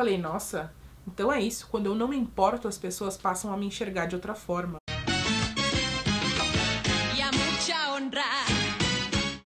Falei, nossa, então é isso. Quando eu não me importo, as pessoas passam a me enxergar de outra forma.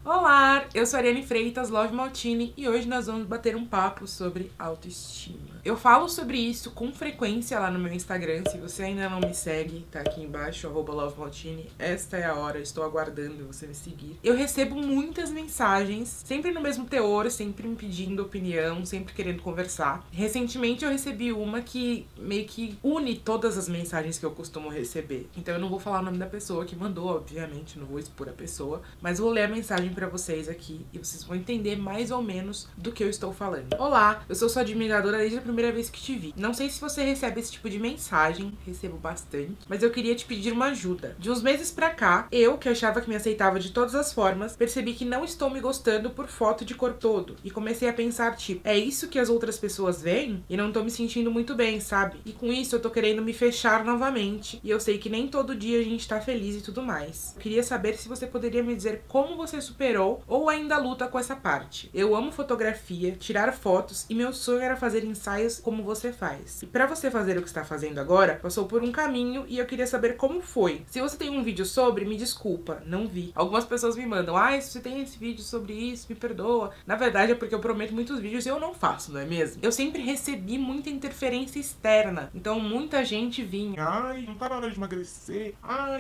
Olá, eu sou a Ariane Freitas, Love Maltini, e hoje nós vamos bater um papo sobre autoestima. Eu falo sobre isso com frequência lá no meu Instagram. Se você ainda não me segue, tá aqui embaixo, @LoveMaltini. Esta é a hora, estou aguardando você me seguir. Eu recebo muitas mensagens, sempre no mesmo teor, sempre me pedindo opinião, sempre querendo conversar. Recentemente eu recebi uma que meio que une todas as mensagens que eu costumo receber. Então eu não vou falar o nome da pessoa que mandou, obviamente, não vou expor a pessoa, mas vou ler a mensagem pra vocês aqui e vocês vão entender mais ou menos do que eu estou falando. Olá, eu sou sua admiradora desde a primeira vez que te vi. Não sei se você recebe esse tipo de mensagem, recebo bastante, mas eu queria te pedir uma ajuda. De uns meses pra cá, eu, que achava que me aceitava de todas as formas, percebi que não estou me gostando por foto de corpo todo. E comecei a pensar, tipo, é isso que as outras pessoas veem? E não tô me sentindo muito bem, sabe? E com isso eu tô querendo me fechar novamente. E eu sei que nem todo dia a gente tá feliz e tudo mais. Eu queria saber se você poderia me dizer como você superou ou ainda luta com essa parte. Eu amo fotografia, tirar fotos e meu sonho era fazer ensaios como você faz. E pra você fazer o que está fazendo agora, passou por um caminho e eu queria saber como foi. Se você tem um vídeo sobre, me desculpa, não vi. Algumas pessoas me mandam, se você tem esse vídeo sobre isso, me perdoa. Na verdade é porque eu prometo muitos vídeos e eu não faço, não é mesmo? Eu sempre recebi muita interferência externa, então muita gente vinha, não tá na hora de emagrecer.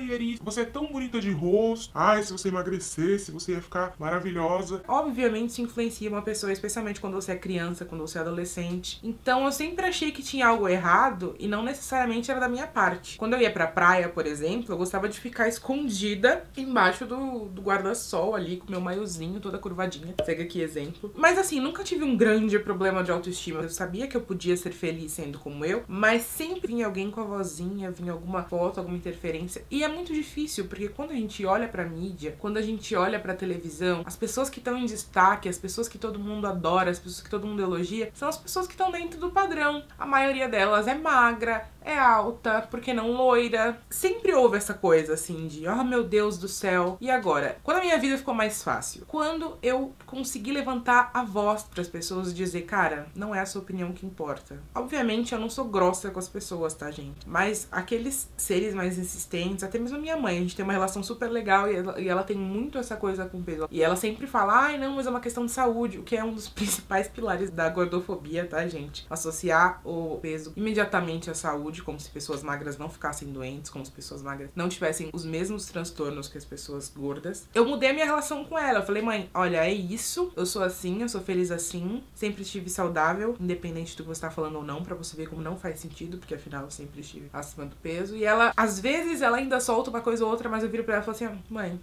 Eri, você é tão bonita de rosto. Se você emagrecesse, você ia ficar maravilhosa. Obviamente isso influencia uma pessoa, especialmente quando você é criança, quando você é adolescente. Então eu sempre achei que tinha algo errado e não necessariamente era da minha parte. Quando eu ia pra praia, por exemplo, eu gostava de ficar escondida embaixo do guarda-sol ali, com meu maiozinho, toda curvadinha. Pega aqui exemplo. Mas assim, nunca tive um grande problema de autoestima. Eu sabia que eu podia ser feliz sendo como eu, mas sempre vinha alguém com a vozinha, vinha alguma foto, alguma interferência. E é muito difícil, porque quando a gente olha pra mídia, quando a gente olha pra televisão, as pessoas que estão em destaque, as pessoas que todo mundo adora, as pessoas que todo mundo elogia, são as pessoas que estão dentro do padrão. A maioria delas é magra, é alta, por que não loira? Sempre houve essa coisa assim de, meu Deus do céu. E agora? Quando a minha vida ficou mais fácil? Quando eu consegui levantar a voz para as pessoas e dizer, cara, não é a sua opinião que importa. Obviamente eu não sou grossa com as pessoas, tá, gente? Mas aqueles seres mais insistentes, até mesmo a minha mãe, a gente tem uma relação super legal e ela tem muito essa coisa com o peso. E ela sempre fala, não, mas é uma questão de saúde, o que é um dos principais pilares da gordofobia, tá, gente? Associar o peso imediatamente à saúde, como se pessoas magras não ficassem doentes, como se pessoas magras não tivessem os mesmos transtornos que as pessoas gordas. Eu mudei a minha relação com ela. Eu falei, mãe, olha, é isso, eu sou assim, eu sou feliz assim, sempre estive saudável, independente do que você tá falando ou não, pra você ver como não faz sentido, porque afinal eu sempre estive acima do peso. E ela, às vezes, ela ainda solta uma coisa ou outra, mas eu viro pra ela e falo assim, mãe,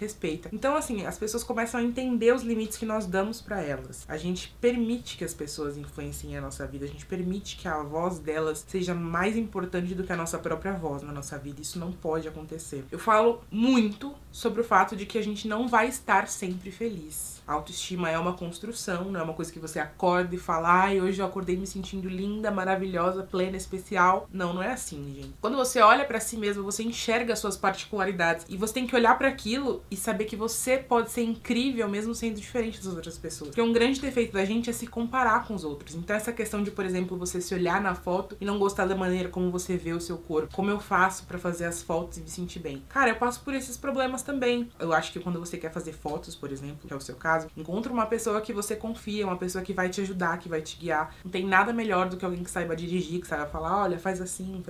respeita. Então, assim, as pessoas começam a entender os limites que nós damos pra elas. A gente permite que as pessoas influenciem a nossa vida. A gente permite que a voz delas seja mais importante do que a nossa própria voz na nossa vida. Isso não pode acontecer. Eu falo muito sobre o fato de que a gente não vai estar sempre feliz. A autoestima é uma construção, não é uma coisa que você acorda e fala, hoje eu acordei me sentindo linda, maravilhosa, plena, especial. Não, não é assim, gente. Quando você olha pra si mesmo, você enxerga as suas particularidades e você tem que olhar pra aquilo e saber que você pode ser incrível mesmo sendo diferente das outras pessoas. Porque um grande defeito da gente é se comparar com os outros. Então essa questão de, por exemplo, você se olhar na foto e não gostar da maneira como você vê o seu corpo, como eu faço pra fazer as fotos e me sentir bem. Cara, eu passo por esses problemas também. Eu acho que quando você quer fazer fotos, por exemplo, que é o seu caso, encontra uma pessoa que você confia, uma pessoa que vai te ajudar, que vai te guiar. Não tem nada melhor do que alguém que saiba dirigir, que saiba falar, olha, faz assim,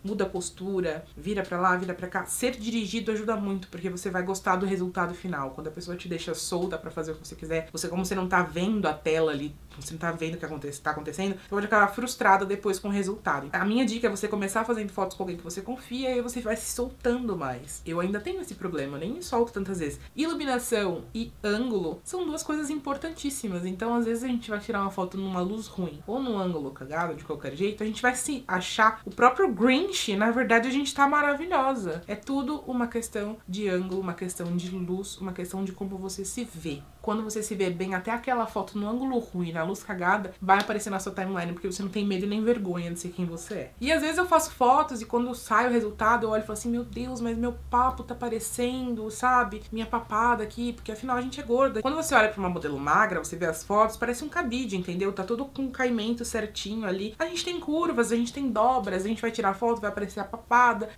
muda a postura, vira pra lá, vira pra cá. Ser dirigido ajuda muito, porque você vai gostar do resultado final. Quando a pessoa te deixa solta pra fazer o que você quiser, como você não tá vendo a tela ali, você não tá vendo o que tá acontecendo, você pode acabar frustrada depois com o resultado. A minha dica é você começar fazendo fotos com alguém que você confia e aí você vai se soltando mais. Eu ainda tenho esse problema, eu nem me solto tantas vezes. Iluminação e ângulo são duas coisas importantíssimas, então às vezes a gente vai tirar uma foto numa luz ruim ou num ângulo cagado, de qualquer jeito, a gente vai se achar o próprio Grinch, na verdade a gente tá maravilhosa. É tudo uma questão de ângulo, uma questão de luz, uma questão de como você se vê. quando você se vê bem, até aquela foto no ângulo ruim, na luz cagada, vai aparecer na sua timeline, porque você não tem medo nem vergonha de ser quem você é. E às vezes eu faço fotos e quando sai o resultado, eu olho e falo assim, meu Deus, mas meu papo tá aparecendo, sabe? Minha papada aqui, porque afinal a gente é gorda. Quando você olha pra uma modelo magra, você vê as fotos, parece um cabide, entendeu? Tá todo com um caimento certinho ali. A gente tem curvas, a gente tem dobras, a gente vai tirar foto, vai aparecer a papada,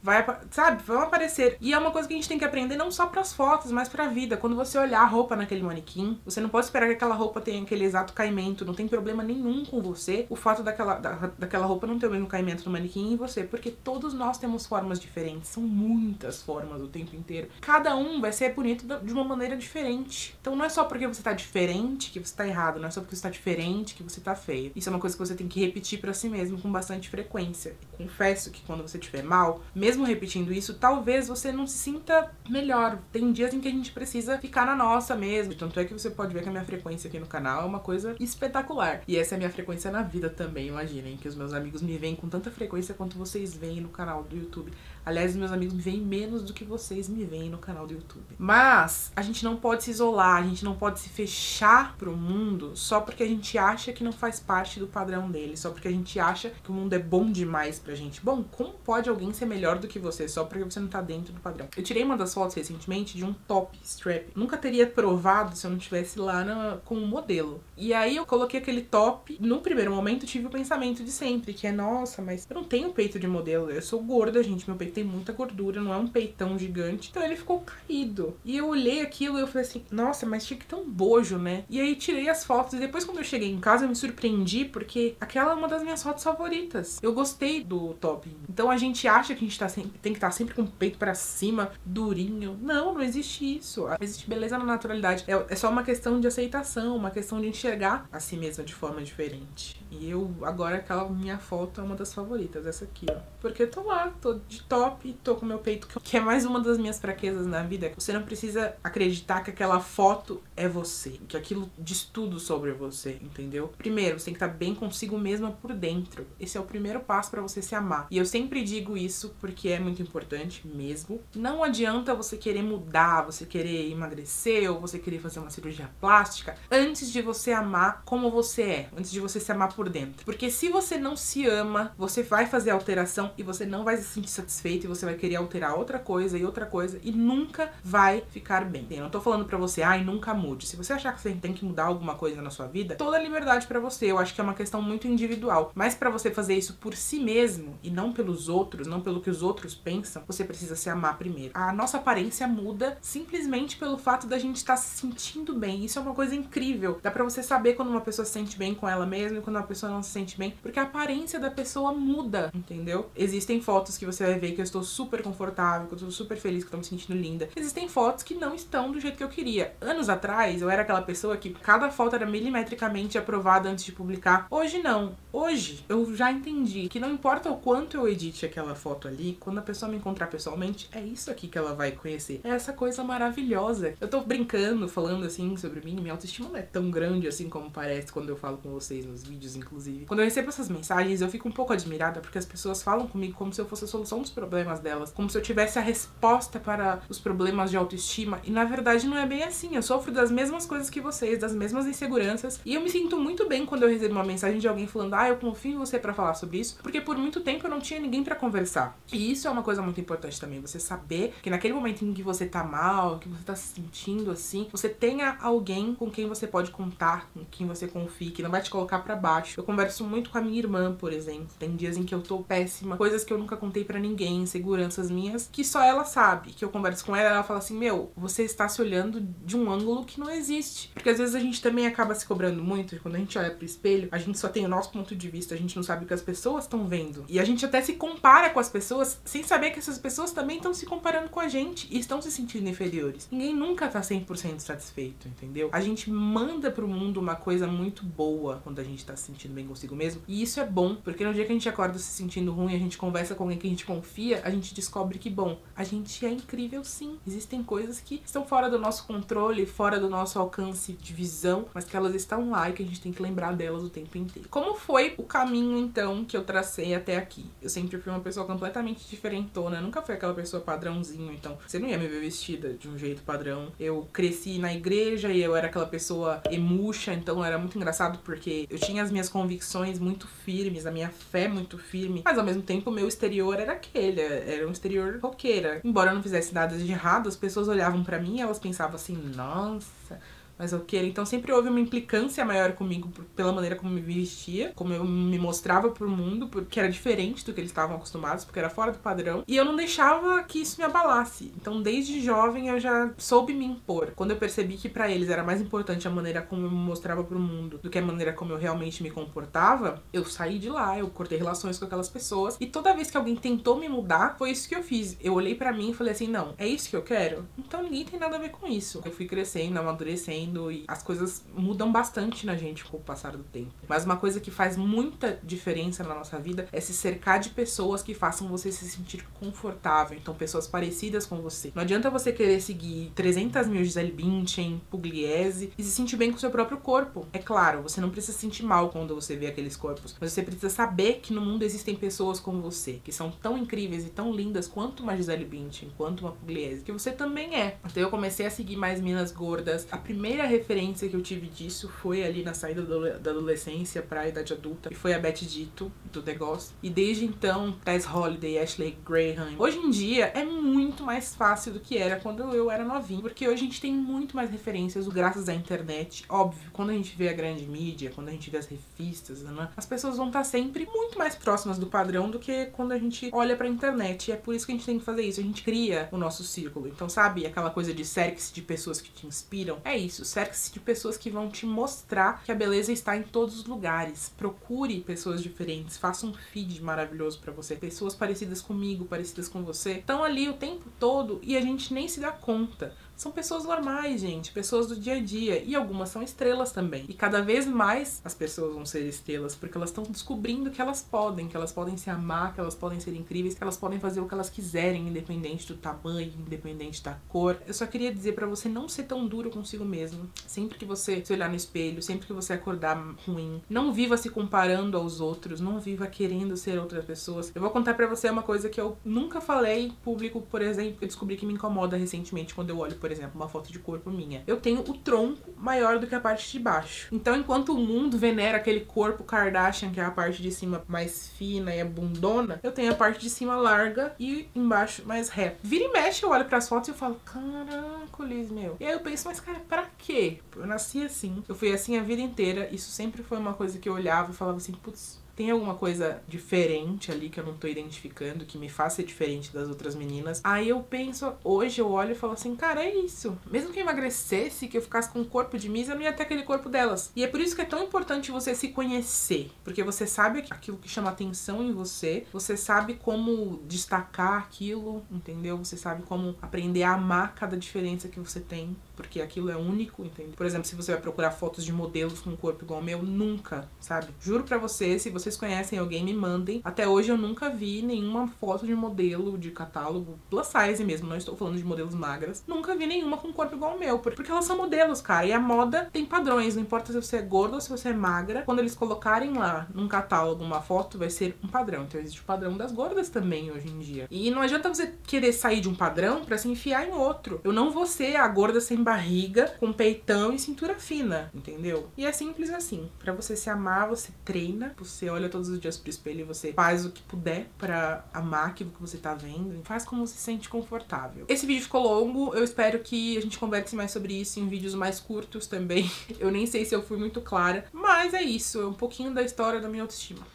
sabe? Vão aparecer. E é uma coisa que a gente tem que aprender não só pras fotos, mas pra vida. Quando você olhar a roupa naquele manequim, você não pode esperar que aquela roupa tenha aquele exato caimento, não tem problema nenhum com você o fato daquela roupa não ter o mesmo caimento no manequim em você, porque todos nós temos formas diferentes, são muitas formas o tempo inteiro. Cada um vai ser bonito de uma maneira diferente. Então não é só porque você tá diferente que você tá errado, não é só porque você tá diferente que você tá feio. Isso é uma coisa que você tem que repetir pra si mesmo com bastante frequência. E confesso que quando você estiver mal, mesmo repetindo isso, talvez você não se sinta melhor. Tem dias em que a gente precisa ficar na nossa mesmo. Tanto é que você pode ver que a minha frequência aqui no canal é uma coisa espetacular. E essa é a minha frequência na vida também, imaginem, que os meus amigos me veem com tanta frequência quanto vocês veem no canal do YouTube. Aliás, os meus amigos me veem menos do que vocês me veem no canal do YouTube. Mas a gente não pode se isolar, a gente não pode se fechar pro mundo só porque a gente acha que não faz parte do padrão dele, só porque a gente acha que o mundo é bom demais pra gente. Bom, como pode alguém ser melhor do que você só porque você não tá dentro do padrão? Eu tirei uma das fotos recentemente de um top strap. Nunca teria provado se eu não estivesse lá com um modelo. E aí eu coloquei aquele top. No primeiro momento tive o pensamento de sempre, que é, nossa, mas eu não tenho peito de modelo, eu sou gorda, gente, meu peito tem muita gordura, não é um peitão gigante. Então ele ficou caído. E eu olhei aquilo e eu falei assim, nossa, mas tinha que ter um bojo, né? E aí tirei as fotos e depois quando eu cheguei em casa eu me surpreendi porque aquela é uma das minhas fotos favoritas. Eu gostei do top. Então a gente acha que a gente tem que estar sempre com o peito pra cima, durinho. Não existe isso. Existe beleza na naturalidade. É só uma questão de aceitação, uma questão de enxergar a si mesma de forma diferente. E agora aquela minha foto é uma das favoritas, essa aqui, ó. Porque eu tô lá, tô de top, tô com meu peito, que é mais uma das minhas fraquezas na vida. Você não precisa acreditar que aquela foto é você, que aquilo diz tudo sobre você, entendeu? Primeiro, você tem que estar bem consigo mesma por dentro. Esse é o primeiro passo pra você se amar. E eu sempre digo isso porque é muito importante mesmo. Não adianta você querer mudar, você querer emagrecer ou você querer fazer uma cirurgia plástica antes de você amar como você é, antes de você se amar por dentro. Porque se você não se ama, você vai fazer alteração e você não vai se sentir satisfeito e você vai querer alterar outra coisa e nunca vai ficar bem. Eu não tô falando pra você, nunca mude. Se você achar que você tem que mudar alguma coisa na sua vida, toda a liberdade pra você. Eu acho que é uma questão muito individual. Mas pra você fazer isso por si mesmo e não pelos outros, não pelo que os outros pensam, você precisa se amar primeiro. A nossa aparência muda simplesmente pelo fato da gente estar se sentindo bem. Isso é uma coisa incrível. Dá pra você saber quando uma pessoa se sente bem com ela mesma e quando uma pessoa não se sente bem, porque a aparência da pessoa muda, entendeu? Existem fotos que você vai ver que eu estou super confortável, que eu estou super feliz, que eu tô me sentindo linda. Existem fotos que não estão do jeito que eu queria. Anos atrás, eu era aquela pessoa que cada foto era milimetricamente aprovada antes de publicar. Hoje não. Hoje, eu já entendi que não importa o quanto eu edite aquela foto ali, quando a pessoa me encontrar pessoalmente, é isso aqui que ela vai conhecer. É essa coisa maravilhosa. Eu tô brincando, falando assim sobre mim, minha autoestima não é tão grande assim como parece quando eu falo com vocês nos vídeos, inclusive. Quando eu recebo essas mensagens, eu fico um pouco admirada porque as pessoas falam comigo como se eu fosse a solução dos problemas delas, como se eu tivesse a resposta para os problemas de autoestima, e na verdade não é bem assim. Eu sofro das mesmas coisas que vocês, das mesmas inseguranças, e eu me sinto muito bem quando eu recebo uma mensagem de alguém falando, eu confio em você pra falar sobre isso, porque por muito tempo eu não tinha ninguém pra conversar. E isso é uma coisa muito importante também, você saber que naquele momento em que você tá mal, que você tá se sentindo assim, você tenha alguém com quem você pode contar, com quem você confie, que não vai te colocar pra baixo. Eu converso muito com a minha irmã, por exemplo. Tem dias em que eu tô péssima, coisas que eu nunca contei pra ninguém, inseguranças minhas, que só ela sabe. Que eu converso com ela, ela fala assim, você está se olhando de um ângulo que não existe. Porque às vezes a gente também acaba se cobrando muito, e quando a gente olha pro espelho, a gente só tem o nosso ponto de vista, a gente não sabe o que as pessoas estão vendo. E a gente até se compara com as pessoas, sem saber que essas pessoas também estão se comparando com a gente e estão se sentindo inferiores. Ninguém nunca tá 100% satisfeito, entendeu? A gente manda pro mundo uma coisa muito boa quando a gente tá se sentindo bem consigo mesmo. E isso é bom, porque no dia que a gente acorda se sentindo ruim, a gente conversa com alguém que a gente confia, dia a gente descobre que, bom, a gente é incrível sim. Existem coisas que estão fora do nosso controle, fora do nosso alcance de visão, mas que elas estão lá e que a gente tem que lembrar delas o tempo inteiro. Como foi o caminho, então, que eu tracei até aqui? Eu sempre fui uma pessoa completamente diferentona, nunca fui aquela pessoa padrãozinho, então você não ia me ver vestida de um jeito padrão. Eu cresci na igreja e eu era aquela pessoa emuxa, então era muito engraçado porque eu tinha as minhas convicções muito firmes, a minha fé muito firme, mas ao mesmo tempo o meu exterior era aquele, era um exterior roqueira. Embora eu não fizesse nada de errado, as pessoas olhavam pra mim e elas pensavam assim, nossa, mas roqueira. Então sempre houve uma implicância maior comigo pela maneira como me vestia, como eu me mostrava pro mundo, porque era diferente do que eles estavam acostumados, porque era fora do padrão. E eu não deixava que isso me abalasse. Então desde jovem eu já soube me impor. Quando eu percebi que pra eles era mais importante a maneira como eu me mostrava pro mundo do que a maneira como eu realmente me comportava, eu saí de lá, eu cortei relações com aquelas pessoas. E toda vez que alguém tentou me mudar, foi isso que eu fiz. Eu olhei pra mim e falei assim, não, é isso que eu quero? Então ninguém tem nada a ver com isso. Eu fui crescendo, amadurecendo, e as coisas mudam bastante na gente com o passar do tempo. Mas uma coisa que faz muita diferença na nossa vida é se cercar de pessoas que façam você se sentir confortável. Então, pessoas parecidas com você. Não adianta você querer seguir 300 mil Gisele Bündchen, Pugliese e se sentir bem com o seu próprio corpo. É claro, você não precisa se sentir mal quando você vê aqueles corpos, mas você precisa saber que no mundo existem pessoas como você, que são tão incríveis e tão lindas quanto uma Gisele Bündchen, quanto uma Pugliese, que você também é. Então eu comecei a seguir mais meninas gordas. A primeira referência que eu tive disso foi ali na saída da adolescência pra idade adulta, e foi a Beth Ditto, do negócio. E desde então, Tess Holliday, Ashley Graham. Hoje em dia é muito mais fácil do que era quando eu era novinha, porque hoje a gente tem muito mais referências graças à internet. Óbvio, quando a gente vê a grande mídia, quando a gente vê as revistas, né, as pessoas vão estar sempre muito mais próximas do padrão do que quando a gente olha pra internet. E é por isso que a gente tem que fazer isso. A gente cria o nosso círculo. Então, sabe, aquela coisa de cerque-se de pessoas que te inspiram? É isso, cerque-se de pessoas que vão te mostrar que a beleza está em todos os lugares. Procure pessoas diferentes, faça um feed maravilhoso pra você. Pessoas parecidas comigo, parecidas com você, estão ali o tempo todo e a gente nem se dá conta. São pessoas normais, gente, pessoas do dia a dia, e algumas são estrelas também. E cada vez mais as pessoas vão ser estrelas, porque elas estão descobrindo que elas podem se amar, que elas podem ser incríveis, que elas podem fazer o que elas quiserem, independente do tamanho, independente da cor. Eu só queria dizer pra você não ser tão duro consigo mesmo. Sempre que você se olhar no espelho, sempre que você acordar ruim, não viva se comparando aos outros, não viva querendo ser outras pessoas. Eu vou contar pra você uma coisa que eu nunca falei em público, por exemplo, que eu descobri que me incomoda recentemente quando eu olho, por exemplo, uma foto de corpo minha. Eu tenho o tronco maior do que a parte de baixo. Então, enquanto o mundo venera aquele corpo Kardashian, que é a parte de cima mais fina e a bundona, eu tenho a parte de cima larga e embaixo mais reta. Vira e mexe, eu olho pras fotos e eu falo, caraca, Liz, meu. E aí eu penso, mas cara, pra quê? Eu nasci assim. Eu fui assim a vida inteira. Isso sempre foi uma coisa que eu olhava e falava assim, putz, tem alguma coisa diferente ali que eu não tô identificando, que me faz ser diferente das outras meninas. Aí eu penso, hoje eu olho e falo assim, cara, é isso. Mesmo que eu emagrecesse, que eu ficasse com um corpo de Miss, eu não ia ter aquele corpo delas. E é por isso que é tão importante você se conhecer. Porque você sabe aquilo que chama atenção em você, você sabe como destacar aquilo, entendeu? Você sabe como aprender a amar cada diferença que você tem, porque aquilo é único, entendeu? Por exemplo, se você vai procurar fotos de modelos com um corpo igual ao meu, nunca, sabe? Juro pra você, se vocês conhecem alguém, me mandem. Até hoje eu nunca vi nenhuma foto de modelo de catálogo plus size mesmo, não estou falando de modelos magras. Nunca vi nenhuma com um corpo igual ao meu, porque elas são modelos, cara. E a moda tem padrões, não importa se você é gorda ou se você é magra. Quando eles colocarem lá num catálogo uma foto, vai ser um padrão. Então existe o padrão das gordas também hoje em dia. E não adianta você querer sair de um padrão pra se enfiar em outro. Eu não vou ser a gorda sem barriga, com peitão e cintura fina, entendeu? E é simples assim. Pra você se amar, você treina, você olha todos os dias pro espelho e você faz o que puder pra amar aquilo que você tá vendo. Faz como você se sente confortável. Esse vídeo ficou longo, eu espero que a gente converse mais sobre isso em vídeos mais curtos também. Eu nem sei se eu fui muito clara, mas é isso, é um pouquinho da história da minha autoestima.